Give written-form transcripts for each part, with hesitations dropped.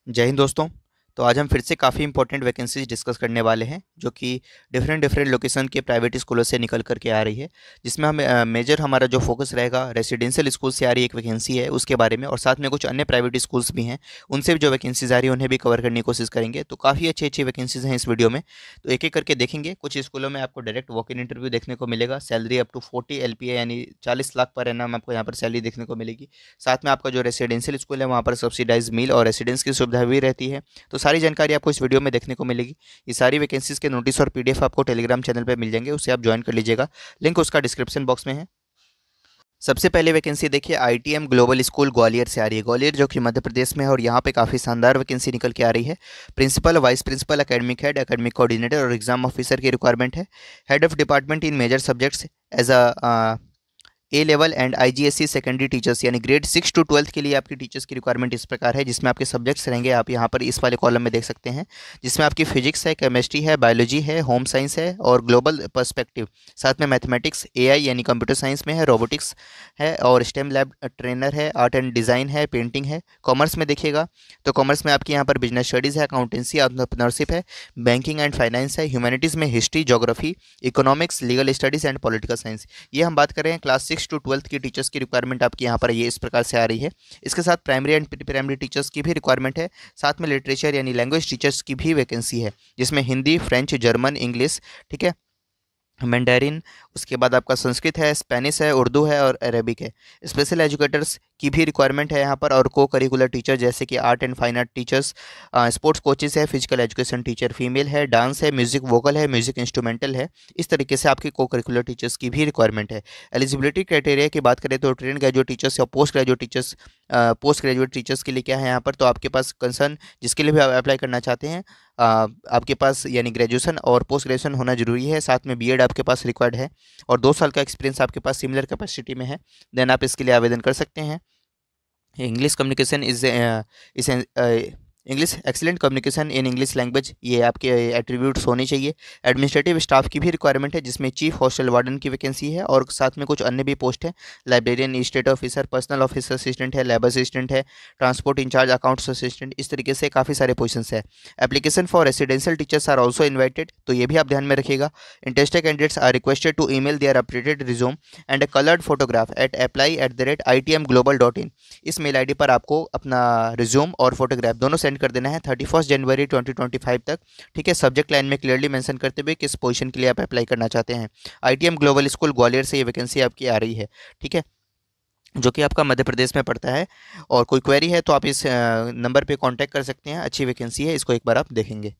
जय हिंद दोस्तों। तो आज हम फिर से काफ़ी इंपॉर्टेंट वैकेंसीज डिस्कस करने वाले हैं जो कि डिफरेंट डिफरेंट लोकेशन के प्राइवेट स्कूलों से निकल करके आ रही है, जिसमें हम मेजर हमारा जो फोकस रहेगा रेसिडेंशियल स्कूल से आ रही एक वैकेंसी है उसके बारे में, और साथ में कुछ अन्य प्राइवेट स्कूल्स भी हैं उनसे भी जो वैकेंसीज आ रही है उन्हें भी कवर करने की कोशिश करेंगे। तो काफ़ी अच्छी अच्छी वैकेंसीज हैं इस वीडियो में, तो एक एक करके देखेंगे। कुछ स्कूलों में आपको डायरेक्ट वॉक इन इंटरव्यू देखने को मिलेगा, सैलरी अप टू 40 LPA यानी 40 लाख पर एनम आपको यहाँ पर सैलरी देखने को मिलेगी। साथ में आपका जो रेसिडेंशियल स्कूल है वहाँ पर सब्सिडाइज मील और रेसिडेंस की सुविधा भी रहती है। तो सारी जानकारी आपको इस वीडियो में देखने को मिलेगी। ये सारी वैकेंसीज के नोटिस और पीडीएफ आपको टेलीग्राम चैनल पे मिल जाएंगे, उसे आप ज्वाइन कर लीजिएगा। लिंक उसका डिस्क्रिप्शन बॉक्स में है। सबसे पहले वैकेंसी देखिए आईटीएम ग्लोबल स्कूल ग्वालियर से आ रही है, ग्वालियर जो कि मध्य प्रदेश में है, और यहाँ पे काफ़ी शानदार वैकेंसी निकल के आ रही है। Principal, vice principal, academic head, academic coordinator और एग्जाम ऑफिसर की रिक्वायरमेंट है। Head of department in major subjects as a A level and IGCSE secondary teachers यानी ग्रेड 6 to 12 के लिए आपकी टीचर्स की रिक्वायरमेंट इस प्रकार है, जिसमें आपके सब्जेक्ट्स रहेंगे, आप यहाँ पर इस वाले कॉलम में देख सकते हैं, जिसमें आपकी फिजिक्स है, केमिस्ट्री है, बायोलॉजी है, होम साइंस है और ग्लोबल पर्सपेक्टिव। साथ में मैथमेटिक्स, एआई यानी कंप्यूटर साइंस में है, रोबोटिक्स है और स्टेम लैब ट्रेनर है, आर्ट एंड डिज़ाइन है, पेंटिंग है। कॉमर्स में देखिएगा तो कॉमर्स में आपकी यहाँ पर बिजनेस स्टडीज़ है, अकाउंटेंसी, एंटरप्रेन्योरशिप है, बैंकिंग एंड फाइनेंस है। ह्यूमैनिटीज़ में history, geography, economics, legal studies and political science. ये हम बात कर रहे हैं क्लास 6 to 12 की टीचर्स की रिक्वायरमेंट आपकी यहाँ पर ये इस प्रकार से आ रही है। इसके साथ primary and pre primary teachers की भी रिक्वायरमेंट है। साथ में लिटरेचर यानी लैंग्वेज टीचर्स की भी वैकेंसी है, जिसमें हिंदी, फ्रेंच, जर्मन, इंग्लिश, ठीक है, मैंडेरिन, उसके बाद आपका संस्कृत है, स्पेनिश है, उर्दू है और अरेबिक है। स्पेशल एजुकेटर्स की भी रिक्वायरमेंट है यहाँ पर, और को करिकुलर टीचर जैसे कि art and fine art teachers, sports coaches है, फिजिकल एजुकेशन टीचर फीमेल है, डांस है, म्यूजिक वोकल है, म्यूजिक इंस्ट्रूमेंटल है। इस तरीके से आपकी को करिकुलर टीचर्स की भी रिक्वायरमेंट है। एलिजिबिलिटी क्राइटेरिया की बात करें तो ट्रेन ग्रेजुएट टीचर्स या पोस्ट ग्रेजुएट टीचर्स के लिए क्या है यहाँ पर, तो आपके पास कंसर्न जिसके लिए भी आप अप्लाई करना चाहते हैं, आपके पास यानी ग्रेजुएशन और पोस्ट ग्रेजुएशन होना जरूरी है। साथ में बीएड आपके पास रिक्वायर्ड है और 2 साल का एक्सपीरियंस आपके पास सिमिलर कैपेसिटी में है, देन आप इसके लिए आवेदन कर सकते हैं। English communication is English excellent communication in English language, ये आपके एट्रीब्यूट्स होने चाहिए। एडमिनिस्ट्रेटिव स्टाफ की भी रिक्वायरमेंट है, जिसमें चीफ हॉस्टल वार्डन की वैकेंसी है और साथ में कुछ अन्य भी पोस्ट है। Librarian, state officer, personal officer assistant है, लेबर असिस्टेंट है, ट्रांसपोर्ट इंचार्ज, अकाउंट्स असिस्टेंट, इस तरीके से काफ़ी सारे पोजिशंस है। Application for residential teachers are also invited, तो ये भी आप ध्यान में रखिएगा। Interested candidates are requested to email their updated resume and a coloured photograph at apply@itmglobal.in। इस मेल आईडी पर आपको अपना रिज्यूम और फोटोग्राफ दोनों सेंड कर देना है 31 जनवरी 2025 तक, ठीक है। सब्जेक्ट लाइन में क्लियरली मेंशन करते हुए किस पोजीशन के लिए आप अप्लाई करना चाहते हैं। आईटीएम ग्लोबल स्कूल ग्वालियर से ये वैकेंसी आपकी आ रही है, ठीक है, जो कि आपका मध्य प्रदेश में पड़ता है। और कोई क्वेरी है तो आप इस नंबर पे कांटेक्ट कर सकते हैं। अच्छी वैकेंसी है, इसको एक बार आप देखेंगे।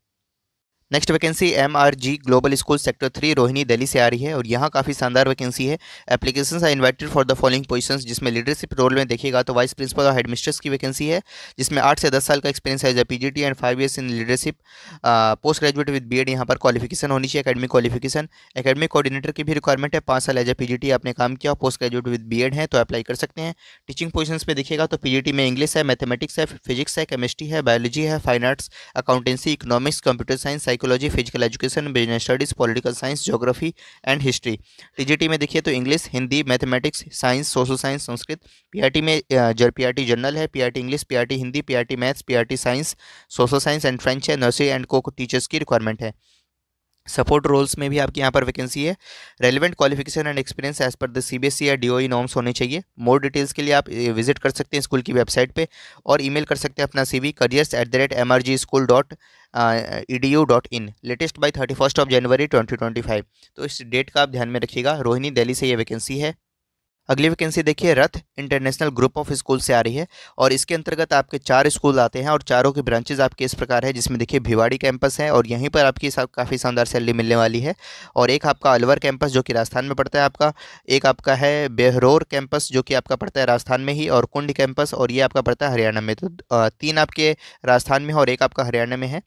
Next vacancy MRG global school sector 3 Rohini Delhi से आ रही है और यहाँ काफ़ी शानदार वैकेंसी है। Applications are invited for the following positions, जिसमें लीडरशिप रोल में देखिएगा तो वाइस प्रिंसिपल और हेडमिस्ट्रेस की वैकेंसी है, जिसमें 8 से 10 साल का एक्सपीरियंस है as PGT and 5 years in leadership. Post graduate with BEd यहाँ पर क्वालिफिकेशन होनी चाहिए, एकेडमिक क्वालिफिकेशन। एकेडमिक कोऑर्डिनेटर की भी रिक्वायरमेंट है, 5 साल एज पीजीटी आपने काम किया, पोस्ट ग्रेजुएट विद बीएड है तो अप्लाई कर सकते हैं। टीचिंग पोजीशंस पे देखिएगा तो पीजीटी में इंग्लिश है, मैथमेटिक्स है, फिजिक्स है, केमिस्ट्री है, बायोलॉजी है, fine arts, accountancy, economics, computer science, psychology, physical education, business studies, political science, geography and history. TGT में देखिए तो English, Hindi, mathematics, science, social science, Sanskrit. PRT में पीआरटी जनरल है, PRT English, PRT Hindi, PRT maths, PRT science, social science and French है। Nursery and co teachers की requirement है। Support roles में भी आपकी यहाँ पर वैकेंसी है। Relevant qualification and experience as per the CBSE या डीओई नॉर्म्स होने चाहिए। मोर डिटेल्स के लिए आप विजिट कर सकते हैं स्कूल की वेबसाइट पे और ईमेल कर सकते हैं अपना CV careers@mrgschool.edu.in लेटेस्ट बाय 31 जनवरी 2025। तो इस डेट का आप ध्यान में रखिएगा। रोहिणी दिल्ली से ये वैकेंसी है। अगली वैकेंसी देखिए रथ इंटरनेशनल ग्रुप ऑफ स्कूल से आ रही है और इसके अंतर्गत आपके 4 स्कूल आते हैं और चारों के ब्रांचेज आपके इस प्रकार है, जिसमें देखिए भिवाड़ी कैंपस है और यहीं पर आपकी काफ़ी शानदार सैलरी मिलने वाली है। और एक आपका अलवर कैंपस जो कि राजस्थान में पड़ता है आपका, एक आपका है बेहरोर कैंपस जो कि आपका पड़ता है राजस्थान में ही, और कुंड कैंपस और ये आपका पड़ता है हरियाणा में। तो 3 आपके राजस्थान में है और एक आपका हरियाणा में है।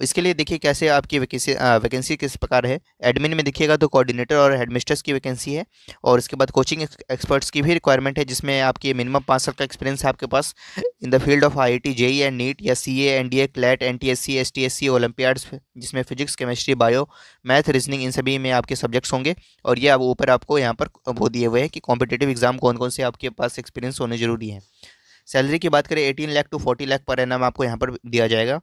इसके लिए देखिए कैसे आपकी वैकेंसी किस प्रकार है। एडमिन में देखिएगा तो कोऑर्डिनेटर और हेडमिस्ट्रेस की वैकेंसी है और इसके बाद कोचिंग एक्सपर्ट्स की भी रिक्वायरमेंट है, जिसमें आपकी मिनिमम 5 साल का एक्सपीरियंस है आपके पास in the field of IIT, JEE and NEET या CA, NDA, CLAT, NTSC, STSC, olympiads, जिसमें physics, chemistry, bio, math, reasoning इन सभी में आपके सब्जेक्ट्स होंगे। और ये अब ऊपर आपको यहाँ पर वो दिए हुए हैं कि कॉम्पिटेटिव एग्जाम कौन कौन से आपके पास एक्सपीरियंस होने जरूरी है। सैलरी की बात करें 18 lakh to 40 lakh per annum आपको यहाँ पर दिया जाएगा।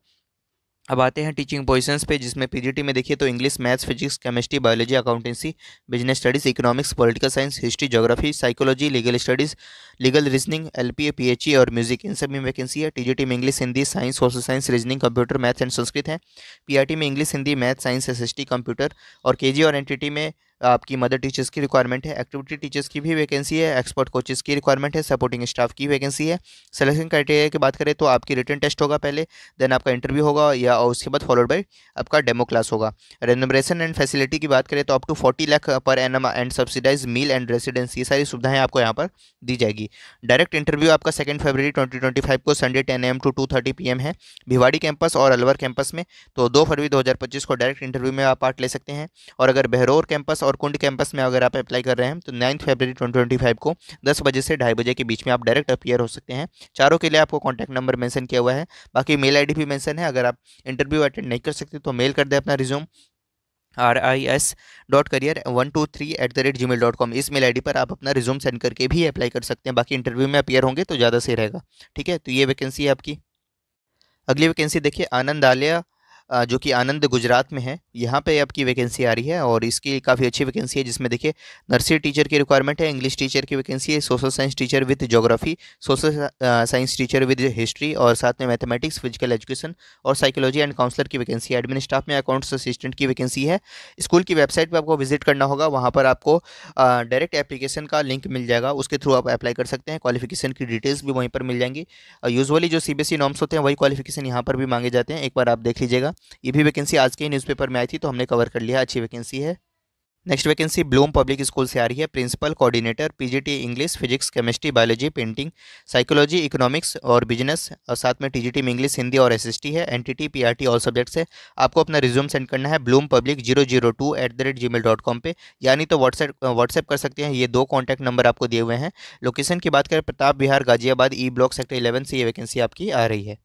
अब आते हैं टीचिंग पोजीशंस पे, जिसमें पीजीटी में देखिए तो English, maths, physics, chemistry, biology, accountancy, business studies, economics, political science, history, geography, psychology, legal studies, legal reasoning, LPA, PHE और म्यूजिक, इन सब में वैकेंसी है। टीजीटी में English, Hindi, science, social science, reasoning, computer, maths and Sanskrit है। PRT में English, Hindi, maths, science, SST, computer और KG और entity में आपकी मदर टीचर्स की रिक्वायरमेंट है। एक्टिविटी टीचर्स की भी वैकेंसी है। एक्सपर्ट कोचेस की रिक्वायरमेंट है। सपोर्टिंग स्टाफ की वैकेंसी है। सिलेक्शन क्राइटेरिया की बात करें तो आपकी रिटन टेस्ट होगा पहले, देन आपका इंटरव्यू होगा या और उसके बाद फॉलोड बाय आपका डेमो क्लास होगा। रेन्यूमरेशन एंड फैसिलिटी की बात करें तो up to 40 lakh per annum and subsidised meal and residence, ये सारी सुविधाएं आपको यहाँ पर दी जाएगी। डायरेक्ट इंटरव्यू आपका 2 फरवरी 2025 को संडे 10 AM टू 2:30 PM है भिवाड़ी कैंपस और अलवर कैंपस में। तो 2 फरवरी 2025 को डायरेक्ट इंटरव्यू में आप पार्ट ले सकते हैं। और अगर बहरौर कैंपस और कुंड कैंपस में अगर आप अप्लाई कर रहे हैं तो 9 फरवरी 2025 को 10 बजे से 2:30 बजे के बीच में आप डायरेक्ट अपीयर हो सकते हैं। चारों के लिए आपको कॉन्टैक्ट नंबर मेंशन किया हुआ है, बाकी मेल आईडी भी मेंशन है। अगर आप इंटरव्यू अटेंड नहीं कर सकते तो मेल कर दें अपना रिज्यूम ris.career123@gmail.com, इस मेल आईडी पर आप अपना रिज्यूम सेंड करके भी अप्लाई कर सकते हैं। बाकी इंटरव्यू में अपीयर होंगे तो ज़्यादा सही रहेगा। ठीक है, तो ये वैकेंसी है आपकी। अगली वैकेंसी देखिए आनंद आलिया, जो कि आनंद गुजरात में है, यहाँ पे आपकी वैकेंसी आ रही है और इसकी काफ़ी अच्छी वैकेंसी है, जिसमें देखिए नर्सरी टीचर की रिक्वायरमेंट है, इंग्लिश टीचर की वैकेंसी है, social science teacher with geography, social science teacher with history और साथ में मैथमेटिक्स, फिजिकल एजुकेशन और साइकोलॉजी एंड काउंसलर की वैकेंसी है। एडमिन स्टाफ में अकाउंट्स असिस्टेंट की वैकेंसी है। स्कूल की वेबसाइट पर आपको विजिट करना होगा, वहाँ पर आपको डायरेक्ट एप्लीकेशन का लिंक मिल जाएगा, उसके थ्रू आप अप्लाई कर सकते हैं। क्वालिफिकेशन की डिटेल्स भी वहीं पर मिल जाएंगी। यूजुअली जो सीबीएसई नॉर्म्स होते हैं वही क्वालिफिकेशन यहाँ पर भी मांगे जाते हैं, एक बार आप देख लीजिएगा। ये भी वैकेंसी आज के ही न्यूज़पेपर में आई थी तो हमने कवर कर लिया, अच्छी वैकेंसी है। Next vacancy Bloom Public School से आ रही है। Principal coordinator, PGT English, physics, chemistry, biology, painting, psychology, economics और बिजनेस और साथ में टीजीटी में इंग्लिश, हिंदी और एसएसटी है। एनटीटी, पीआरटी ऑल सब्जेक्ट्स है। आपको अपना रिज्यूम सेंड करना है bloompublic002@gmail.com पे, यानी तो व्हाट्सएप कर सकते हैं। ये 2 कॉन्टैक्ट नंबर आपको दिए हुए हैं। लोकेशन की बात करें प्रताप विहार गाजियाबाद ई ब्लॉक सेक्टर 11 से ये वैकेंसी आपकी आ रही है।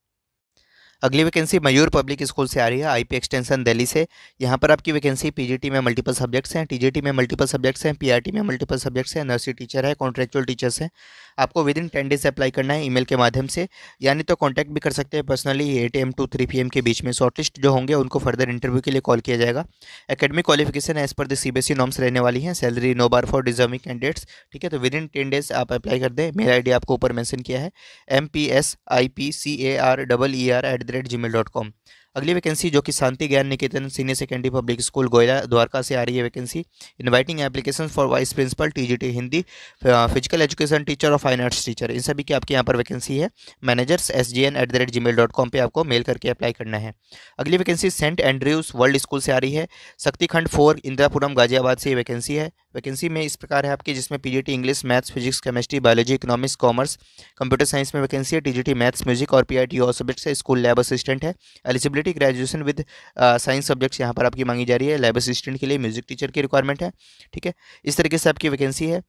अगली वैकेंसी मयूर पब्लिक स्कूल से आ रही है, आईपी एक्सटेंशन दिल्ली से। यहाँ पर आपकी वैकेंसी पीजीटी में मल्टीपल सब्जेक्ट्स हैं, टीजीटी में मल्टीपल सब्जेक्ट्स हैं, पीआरटी में मल्टीपल सब्जेक्ट्स हैं, नर्सरी टीचर है, कॉन्ट्रेक्चुअल टीचर्स हैं। आपको विद इन 10 डेज अप्लाई करना है ईमेल के माध्यम से, यानी तो कॉन्टैक्ट भी कर सकते हैं पर्सनली 8 AM टू 3 PM के बीच में। शॉर्टलिस्ट जो होंगे उनको फर्दर इंटरव्यू के लिए कॉल किया जाएगा। Academic qualification as per the CBSE norms रहने वाली हैं। Salary no bar for deserving candidates. ठीक है, तो विद इन 10 डेज आप अप्लाई कर दें। मेल आईडी आपको ऊपर मेंशन किया है mpsipcar@gmail.com। अगली वैकेंसी जो कि Shanti Gyan Niketan senior secondary public school Goyla Dwarka से आ रही है vacancy. Inviting application for vice principal, TGT Hindi, physical education teacher और फाइन आर्ट्स टीचर, इन सभी की आपके यहाँ पर वैकेंसी है। मैनेजर्स sgn@gmail.com पे आपको मेल करके अप्लाई करना है। अगली vacancy Saint Andrews World School से आ रही है। शक्तिखंड 4 इंदिरापुरम गाजियाबाद से ये वैकेंसी है। वैकेंसी में इस प्रकार है आपकी, जिसमें PGT English, maths, physics, chemistry, biology, economics, commerce, computer science में वैकेंसी है। टीजीटी मैथ्स, म्यूजिक और पीआईटी और सब्जेक्ट से। स्कूल लैब असिस्टेंट है। Eligibility graduation with science subjects यहाँ पर आपकी मांगी जा रही है। लैब असिस्टेंट के लिए म्यूजिक टीचर की रिक्वायरमेंट है। ठीक है, इस तरीके से आपकी वैकेंसी है।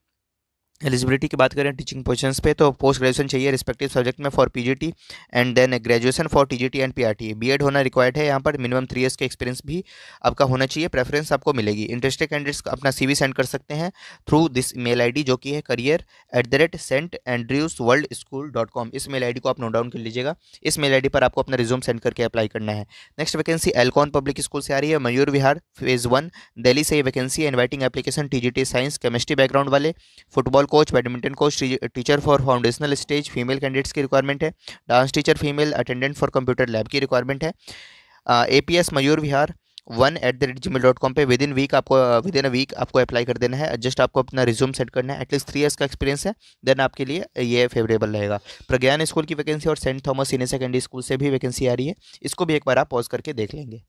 एलिजिबिलिटी की बात करें टीचिंग पोजीशंस पे तो पोस्ट ग्रेजुएशन चाहिए रिस्पेक्टिव सब्जेक्ट में for PGT and then graduation for TGT and PRT. BEd होना रिक्वायर्ड है यहाँ पर। मिनिमम 3 years का एक्सपीरियंस भी आपका होना चाहिए। प्रेफरेंस आपको मिलेगी। इंटरेस्टेड कैंडिडेट्स अपना सीवी सेंड कर सकते हैं थ्रू दिस मेल आईडी जो कि है career@standrewsworldschool.com। इस मेल आईडी को आप नोट डाउन कर लीजिएगा। इस मेल आईडी पर आपको अपना रिज्यूम सेंड करके अप्लाई करना है। Next vacancy Alcon Public School से आ रही है। मयूर विहार फेज 1 दिल्ली से ये वैकेंसी है। Inviting application TGT science chemistry background वाले, football coach, badminton coach, teacher for foundational stage female candidates की रिक्वायरमेंट है। Dance teacher female, attendant for computer lab की रिक्वायरमेंट है। APS मयूर विहार 1@gmail.com पे विद इन अ वीक आपको apply कर देना है। जस्ट आपको अपना रिज्यूम सेट करना है। एटलीस्ट 3 years का एक्सपीरियंस है, देन आपके लिए ये फेवरेबल रहेगा। प्रज्ञान स्कूल की वैकेंसी और Saint Thomas Senior Secondary School से भी वैकेंसी आ रही है, इसको भी एक बार आप पॉज करके देख लेंगे।